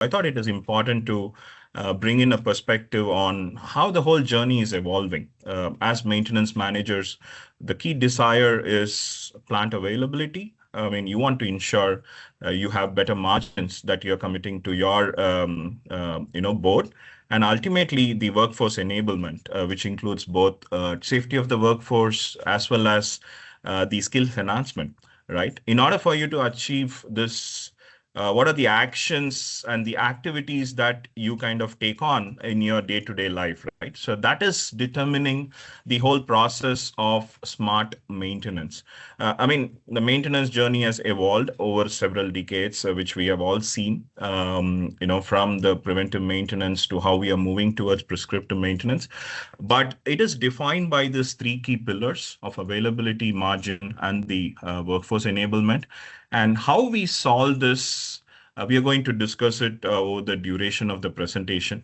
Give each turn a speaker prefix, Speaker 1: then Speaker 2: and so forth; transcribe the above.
Speaker 1: I thought it is important to bring in a perspective on how the whole journey is evolving. As maintenance managers, the key desire is plant availability. I mean, you want to ensure you have better margins that you're committing to your, board, and ultimately the workforce enablement, which includes both safety of the workforce as well as the skills enhancement. Right. In order for you to achieve this, what are the actions and the activities that you kind of take on in your day-to-day life, right? So that is determining the whole process of smart maintenance. I mean, the maintenance journey has evolved over several decades, which we have all seen, from the preventive maintenance to how we are moving towards prescriptive maintenance. But it is defined by these three key pillars of availability, margin, and the workforce enablement. And how we solve this, we are going to discuss it over the duration of the presentation.